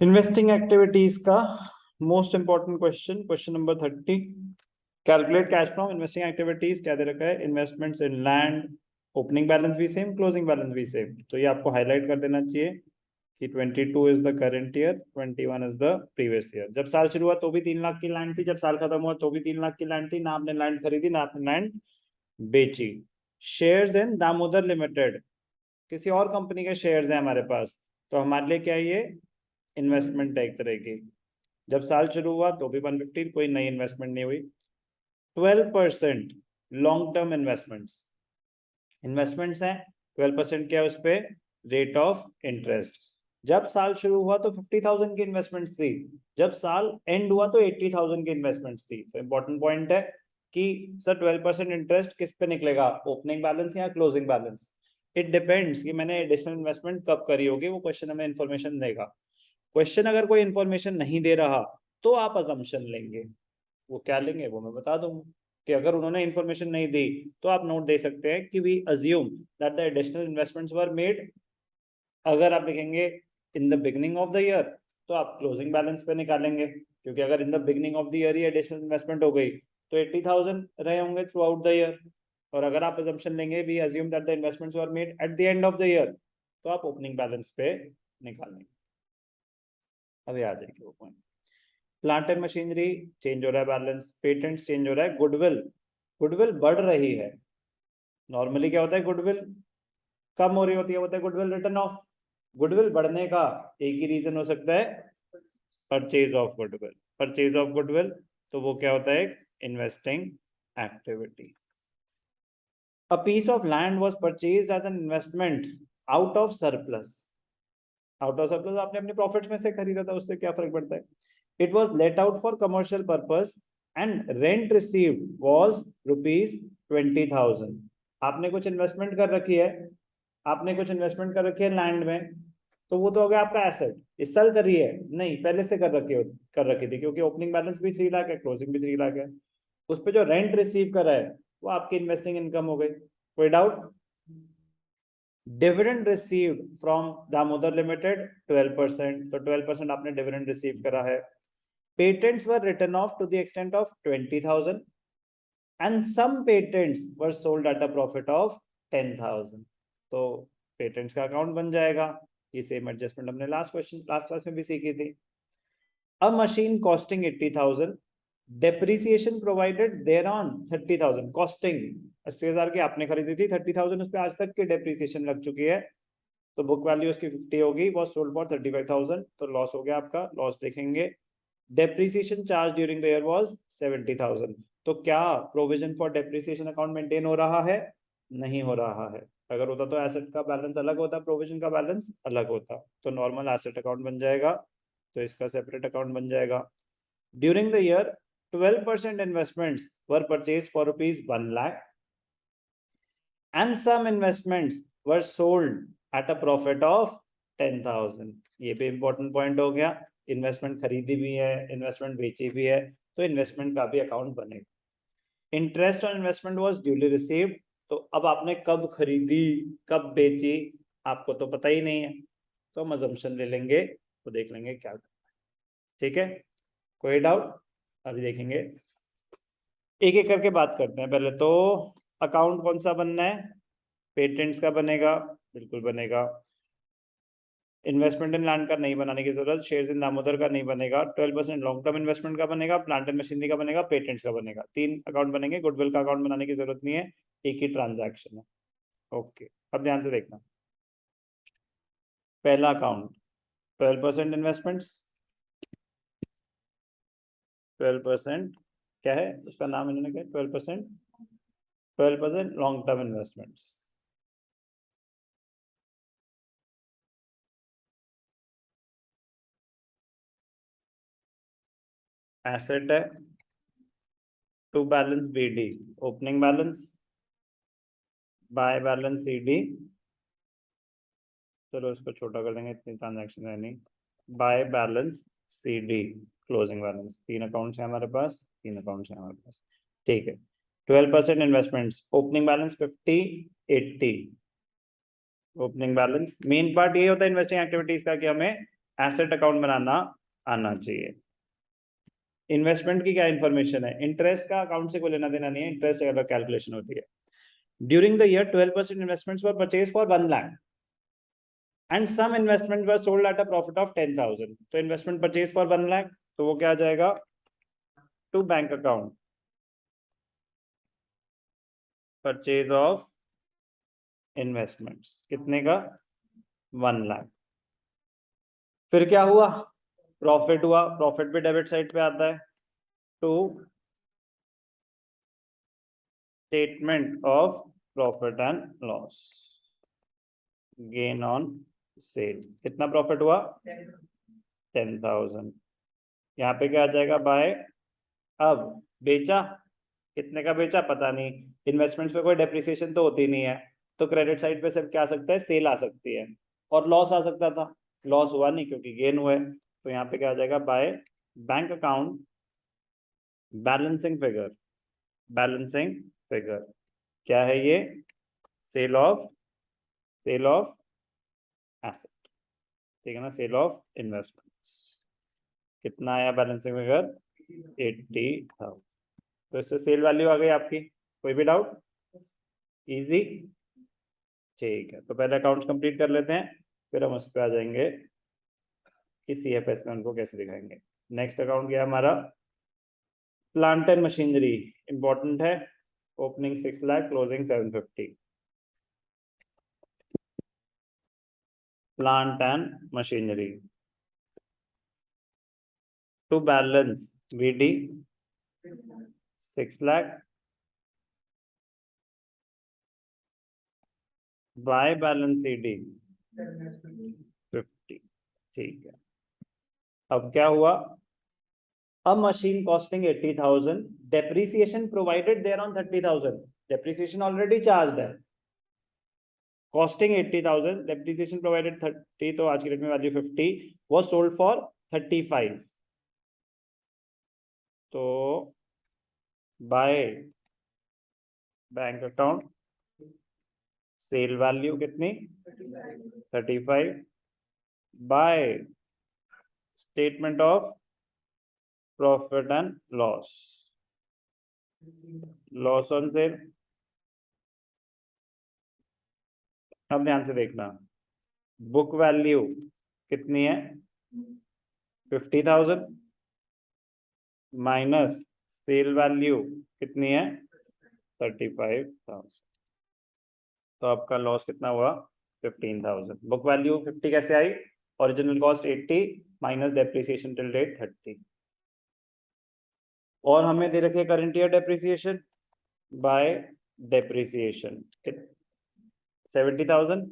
Investing activities का most important question number 30, calculate cash from investing activities. क्या दे रखा है? Investments in land, opening balance भी same, closing balance भी same. तो ये आपको हाईलाइट कर देना चाहिए कि 22 is the current year, 21 is the previous year. जब साल शुरू हुआ तो भी 3 लाख की लैंड थी, जब साल खत्म हुआ तो भी 3 लाख की लैंड थी। ना आपने लैंड खरीदी ना आपने लैंड बेची। शेयर्स इन दामोदर लिमिटेड, किसी और कंपनी के शेयर्स हैं हमारे पास, तो हमारे लिए क्या है? ये इन्वेस्टमेंट है एक तरह की। जब साल शुरू हुआ तो भी 150, कोई नई इन्वेस्टमेंट नहीं हुई। 12% लॉन्ग टर्म इन्वेस्टमेंट्स, इन्वेस्टमेंट्स हैं, 12% क्या है उस पे? Rate of interest. जब साल शुरू हुआ तो 50,000 की इन्वेस्टमेंट्स थी, जब साल एंड हुआ तो 80,000 की इन्वेस्टमेंट्स थी। तो इंपॉर्टेंट पॉइंट है कि सर 12% इंटरेस्ट किस पे निकलेगा, ओपनिंग बैलेंस या क्लोजिंग बैलेंस? इट डिपेंड्स कि मैंने एडिशनल इन्वेस्टमेंट कब करी होगी, वो क्वेश्चन हमें इन्फॉर्मेशन देगा। क्वेश्चन अगर कोई इन्फॉर्मेशन नहीं दे रहा तो आप अजम्पशन लेंगे। वो क्या लेंगे वो मैं बता दूंगा कि अगर उन्होंने इन्फॉर्मेशन नहीं दी तो आप नोट दे सकते हैं कि we assume that the additional investments were made. अगर आप लिखेंगे in the beginning of the year तो आप क्लोजिंग बैलेंस पे निकालेंगे, क्योंकि अगर in the beginning of the year ही एडिशनल इन्वेस्टमेंट हो गई तो 80,000 रहे होंगे थ्रू आउट द ईयर। और अगर आप अजम्पशन लेंगे we assume that the investments were made at the end of the year, तो आप ओपनिंग बैलेंस पे निकालेंगे। अभी आ जाएंगे वो point. Plant and machinery change हो रहा है बैलेंस, पेटेंट चेंज हो रहा है, गुडविल, गुडविल बढ़ रही है। नॉर्मली क्या होता है? गुडविल कम हो रही होती है, होता है गुडविल रिटर्न ऑफ। गुडविल बढ़ने का एक ही रीजन हो सकता है, purchase of goodwill. Purchase of goodwill तो वो क्या होता है? Investing activity. A piece of land was purchased as an investment out of surplus. Out of surplus आपने अपने प्रॉफिट्स में से खरीदा था, उससे क्या फर्क पड़ता है? It was let out for commercial purpose and rent received was ₹20,000। आपने कुछ इन्वेस्टमेंट कर रखी है, आपने कुछ इन्वेस्टमेंट कर रखी है लैंड में, तो वो तो हो गया आपका एसेट। इस साल कर रही है? नहीं, पहले से कर रखी थी, क्योंकि ओपनिंग बैलेंस भी 3 लाख है, क्लोजिंग भी 3 लाख है। उस पर जो रेंट रिसीव करा है वो आपकी इन्वेस्टिंग इनकम हो गई। कोई doubt? Dividend received from Damodar limited 12%, तो 12% आपने डिविडेंड रिसीव करा है। Patents were written off to the extent of 20,000 and some patents were sold at a profit of 10,000। तो पेटेंट्स का अकाउंट बन जाएगा। ये सेम एडजस्टमेंट हमने लास्ट क्लास में भी सीखी थी। A machine costing 80,000, depreciation provided there on 30,000। Costing 80,000 की आपने खरीदी थी, 30,000 उस पर आज तक की डेप्रिसिएशन लग चुकी है, तो बुक वैल्यू उसकी 50 होगी, वॉज सोल्ड फॉर 35,000, तो लॉस हो गया आपका, लॉस देखेंगे। Depreciation charge during the year was 70,000। तो क्या provision for depreciation account maintain हो रहा है? नहीं हो रहा है। अगर होता तो एसेट का बैलेंस अलग होता, प्रोविजन का बैलेंस अलग होता, तो नॉर्मल एसेट अकाउंट बन जाएगा, तो इसका सेपरेट अकाउंट बन जाएगा। During the year 12% investments were purchase for ₹1 lakh and some investments were sold at a profit of 10,000। ये भी इंपॉर्टेंट पॉइंट हो गया। इन्वेस्टमेंट खरीदी भी है, इन्वेस्टमेंट बेची भी है, तो इन्वेस्टमेंट का भी अकाउंट बनेगा। Interest on investment was duly received, तो अब आपने कब खरीदी कब बेची आपको तो पता ही नहीं है, तो हम अजम्पशन ले लेंगे, तो देख लेंगे क्या। ठीक है, कोई डाउट? अभी देखेंगे, एक एक करके बात करते हैं। पहले तो अकाउंट कौन सा बनना है? पेटेंट्स का बनेगा, बिल्कुल बनेगा। इन्वेस्टमेंट इन लैंड का नहीं बनाने की जरूरत, शेयर्स इन दामोदर का नहीं बनेगा। 12% लॉन्ग टर्म इन्वेस्टमेंट का बनेगा, प्लांट एंड मशीनरी का बनेगा, पेटेंट्स का बनेगा। 3 अकाउंट बनेंगे, गुडविल का अकाउंट बनाने की जरूरत नहीं है, एक ही ट्रांजैक्शन है। ओके, अब ध्यान से देखना। पहला अकाउंट 12% इन्वेस्टमेंट्स, 12% क्या है उसका नाम इन्होंने क्या? 12% लॉन्ग टर्म इन्वेस्टमेंट्स। एसेट है, to balance BD, opening balance, by balance CD, चलो इसको छोटा कर देंगे, इतनी ट्रांजैक्शन है नहीं। Bye balance CD, closing balance. 3 accounts हैं हमारे पास, 3 अकाउंट्स हैं हमारे पास। ठीक है, 12% investments, opening balance 50, 80। Opening balance main part ये होता है इन्वेस्टिंग एक्टिविटीज का कि हमें एसेट अकाउंट बनाना आना चाहिए। इन्वेस्टमेंट की क्या इन्फॉर्मेशन है, इंटरेस्ट का अकाउंट से कोई लेना देना नहीं है, इंटरेस्ट अगर कैलकुलेशन होती है। During the year 12% investments were purchase for 1 lakh and some investment were sold at a profit of 10,000। तो इन्वेस्टमेंट परचेज फॉर 1 लाख, तो वो क्या आ जाएगा, to bank account purchase of investments, कितने का, 1 लाख। फिर क्या हुआ, प्रॉफिट हुआ, प्रॉफिट भी डेबिट साइड पे आता है, to statement of profit and loss, gain on sale, कितना प्रॉफिट हुआ, 10,000। यहाँ पे क्या आ जाएगा, बाय। अब बेचा, कितने का बेचा पता नहीं, इन्वेस्टमेंट्स पे कोई डेप्रिसिएशन तो होती नहीं है, तो क्रेडिट साइड पे सिर्फ क्या आ सकता है, सेल आ सकती है, और लॉस आ सकता था, लॉस हुआ नहीं क्योंकि गेन हुआ है। तो यहाँ पे क्या आ जाएगा, by bank account balancing figure, balancing figure क्या है ये, सेल ऑफ एसेट, ठीक है ना, सेल ऑफ इन्वेस्टमेंट्स। कितना आया बैलेंसिंग फिगर, 80,000। तो इससे सेल वैल्यू आ गई आपकी, कोई भी डाउट, इजी, ठीक है। तो पहले अकाउंट्स कंप्लीट कर लेते हैं, फिर हम उस पर आ जाएंगे कि सीएफएस में उनको कैसे दिखाएंगे। नेक्स्ट अकाउंट गया हमारा प्लांट एंड मशीनरी, इंपॉर्टेंट है, opening 6 lakh, closing 750। Plant and machinery to balance BD 6 lakh, by balance CD 50, ठीक है। अब क्या हुआ, a machine costing 80,000, depreciation provided there on 30,000, depreciation already charged है, costing 80,000, depreciation provided 30, तो आज की डेट में वैल्यू 50, was sold for 35, तो by bank account cell value कितनी, 35, by statement of profit and loss, loss on sale. अब ध्यान से देखना, बुक वैल्यू कितनी है, 50,000 माइनस सेल वैल्यू कितनी है, 35,000, तो आपका लॉस कितना हुआ, 15,000। बुक वैल्यू 50 कैसे आई, original cost 80 minus depreciation till date 30, और हमें दे रखे current year depreciation by depreciation 70,000,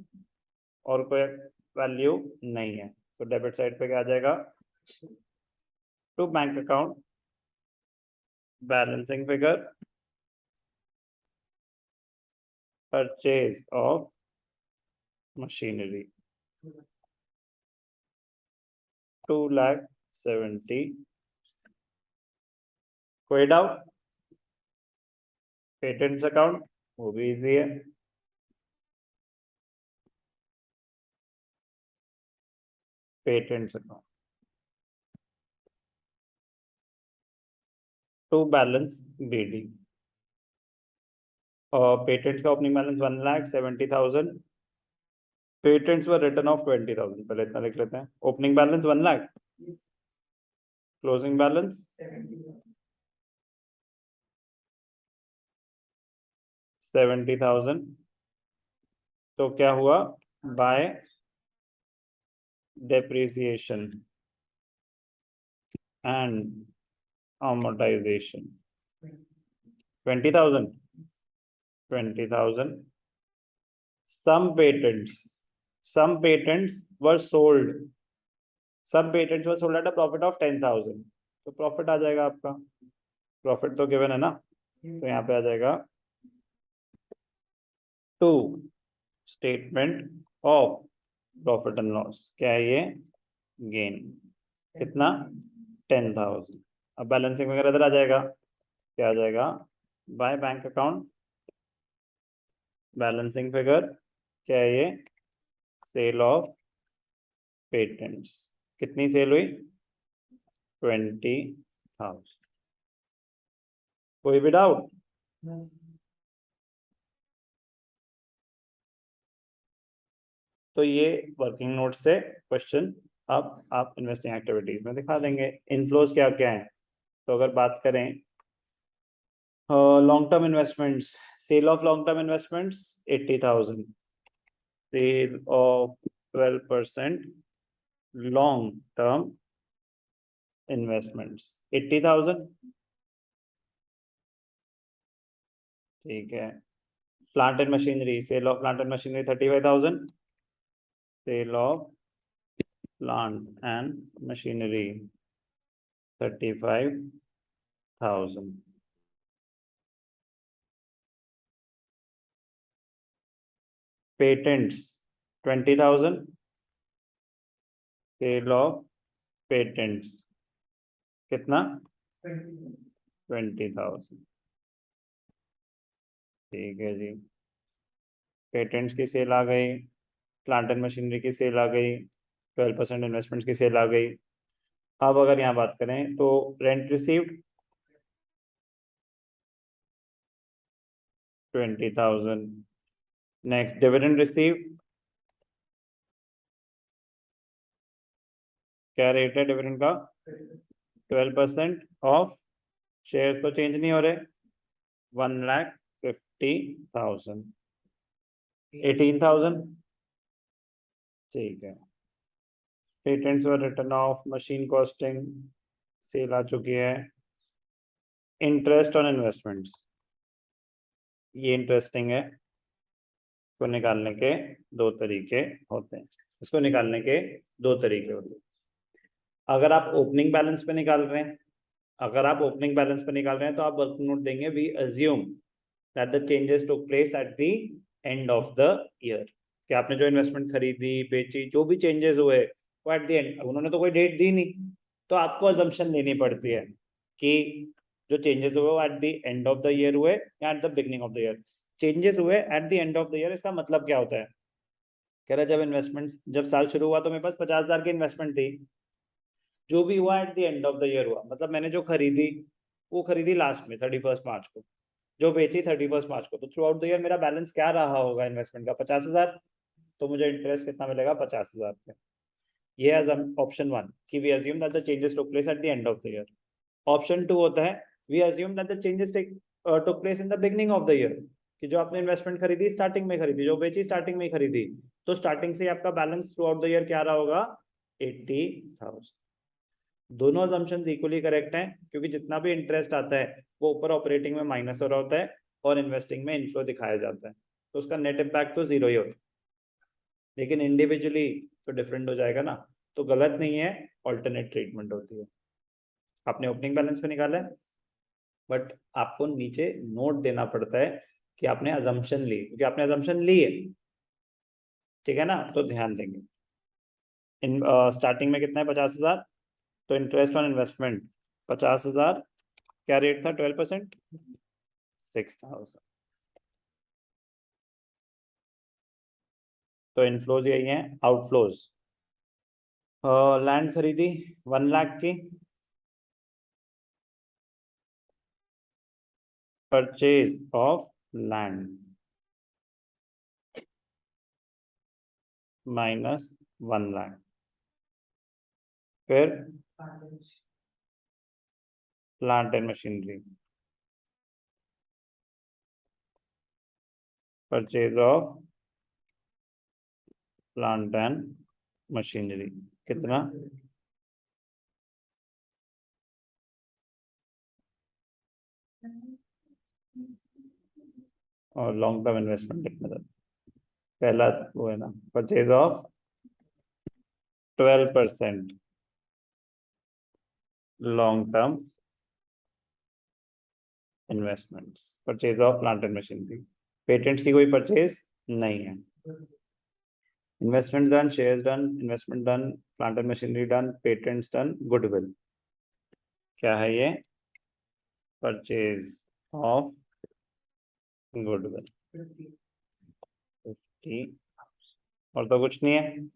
और कोई वैल्यू नहीं है, तो डेबिट साइड पे क्या आ जाएगा, to bank account balancing figure purchase of machinery 2,70,000। कोई डाउट, पेटेंट्स अकाउंट वो भी इजी है, patents account to balance BD, और पेटेंट्स का opening balance 1,70,000, patents were return of 20,000, पहले इतना लिख लेते हैं, opening balance 1 lakh, closing balance 70,000, तो क्या हुआ, by depreciation and amortization 20,000, some patents were sold, at a profit of 10,000, तो प्रॉफिट आ जाएगा आपका, प्रॉफिट तो गिवन है ना, तो यहाँ पे आ जाएगा to statement of profit and loss, क्या है ये, गेन, कितना, 10,000। अब बैलेंसिंग वगैरह इधर आ जाएगा, क्या आ जाएगा, by bank account balancing figure, क्या है ये, सेल ऑफ पेटेंट्स कितनी सेल हुई? 20,000। कोई भी डाउट? तो ये वर्किंग नोट से क्वेश्चन अब आप इन्वेस्टिंग एक्टिविटीज में दिखा देंगे। इनफ्लोज क्या क्या है? तो अगर बात करें long term investments, sale of long term investments 80,000, sale of 12% long term investments 80,000। ठीक है। Plant and machinery, sale of plant and machinery 35,000, sale of plant and machinery 35,000। Patents 20,000, sale of patents कितना? 20,000। ठीक है जी, पेटेंट्स की cell आ गई, plant and machinery की cell आ गई, 12% investments की सेल आ गई। अब अगर यहाँ बात करें तो rent received 20,000। Next dividend received, क्या रेट है डिविडेंड का? 12% ऑफ शेयर्स तो चेंज नहीं हो रहे, 1,50,000, 18,000। ठीक है। Patents were return off, machine costing sale आ चुकी है। इंटरेस्ट ऑन इन्वेस्टमेंट्स, ये इंटरेस्टिंग है। इसको निकालने के दो तरीके होते हैं, इसको निकालने के दो तरीके होते हैं। अगर आप ओपनिंग बैलेंस पे निकाल रहे हैं, अगर आप ओपनिंग बैलेंस पे निकाल रहे हैं तो आप वर्क नोट देंगे we assume that the changes took place at the end of the year, कि आपने जो इन्वेस्टमेंट खरीदी बेची जो भी चेंजेस हुए वो एट द एंड, उन्होंने तो कोई डेट दी नहीं, तो आपको अजम्पशन लेनी पड़ती है कि जो चेंजेस हुए वो at the end of the year हुए या at the beginning of the year. Changes हुए at the end of the year, इसका मतलब क्या होता है? कह रहा जब इन्वेस्टमेंट, जब साल शुरू हुआ तो मेरे पास 50,000 की इन्वेस्टमेंट थी, जो भी हुआ eight the end of the year हुआ, मतलब मैंने जो खरीदी वो खरीदी लास्ट में 31 मार्च को, जो बेची 31 मार्च को, तो थ्रू आउट द ईयर मेरा बैलेंस क्या रहा होगा इन्वेस्टमेंट का? 50,000। तो मुझे इंटरेस्ट कितना मिलेगा? 50,000 पे। ये एज ऑप्शन वन कि we assume that the changes took place at the end of the year. Option two होता है we assume that the changes took place in the beginning of the year, कि जो आपने investment खरीदी starting में खरीदी, जो बेची स्टार्टिंग में खरीदी, तो स्टार्टिंग से आपका balance through out the year क्या रहा होगा? 80,000। दोनों अजम्पशंस इक्वली करेक्ट हैं, क्योंकि जितना भी इंटरेस्ट आता है वो ऊपर ऑपरेटिंग में माइनस हो रहा होता है और इन्वेस्टिंग में इनफ्लो दिखाया जाता है, तो उसका नेट इम्पैक्ट तो जीरो ही होता है। लेकिन इंडिविजुअली तो डिफरेंट हो जाएगा ना, तो गलत नहीं है, ऑल्टरनेट ट्रीटमेंट होती है। आपने ओपनिंग बैलेंस पे निकाला है, बट आपको नीचे नोट देना पड़ता है कि आपने अजम्पशन ली, क्योंकि आपने अजम्पशन ली है, ठीक है ना, तो ध्यान देंगे। इन स्टार्टिंग में कितना है? 50,000। तो इंटरेस्ट ऑन इन्वेस्टमेंट 50,000, क्या रेट था? 12%, 6,000। तो इनफ्लोज यही है। आउटफ्लोज, लैंड खरीदी 1 लाख की, परचेज ऑफ लैंड -1 लाख, फिर plant and machinery, purchase of plant and machinery कितना? और लॉन्ग टर्म इन्वेस्टमेंट कितना था? पहला वो है ना, purchase of 12% long term investments, purchase of plant and machinery. Patents की कोई परचेज नहीं है। Investment done, shares done, investment done, plant and machinery done, patents done, goodwill. क्या है ये? परचेज ऑफ गुडविल 50, और तो कुछ नहीं है।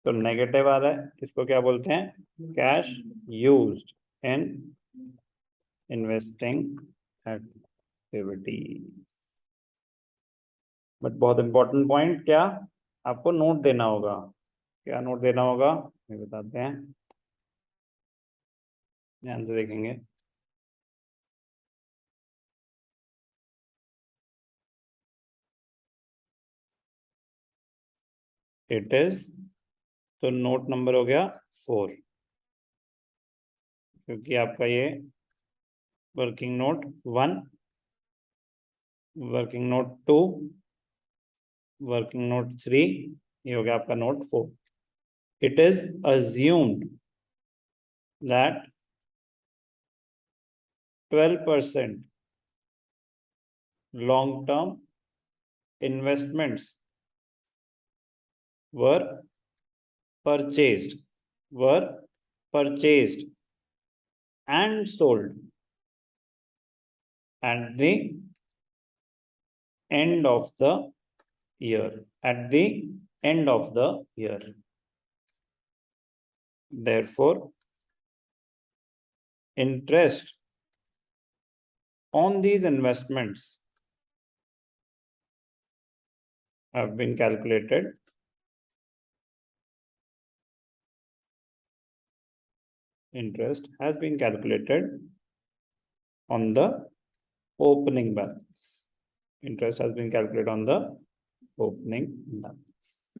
तो नेगेटिव आ रहा है, इसको क्या बोलते हैं? Cash used in investing activities. But बहुत इंपॉर्टेंट पॉइंट, क्या आपको नोट देना होगा? क्या नोट देना होगा ये बताते हैं, ध्यान से देखेंगे। इट इज, तो नोट नंबर हो गया 4, क्योंकि आपका ये working note 1, working note 2, working note 3, ये हो गया आपका note 4। It is assumed that 12% long term investments were purchased were purchased and sold at the end of the year, at the end of the year. Therefore, interest on these investments have been calculated interest has been calculated on the opening balance. Interest has been calculated on the opening balance.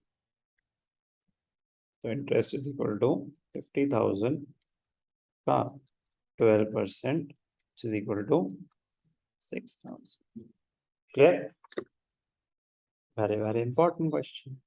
So interest is equal to 50,000 का 12%, which is equal to 6,000. Clear? Very, very important question.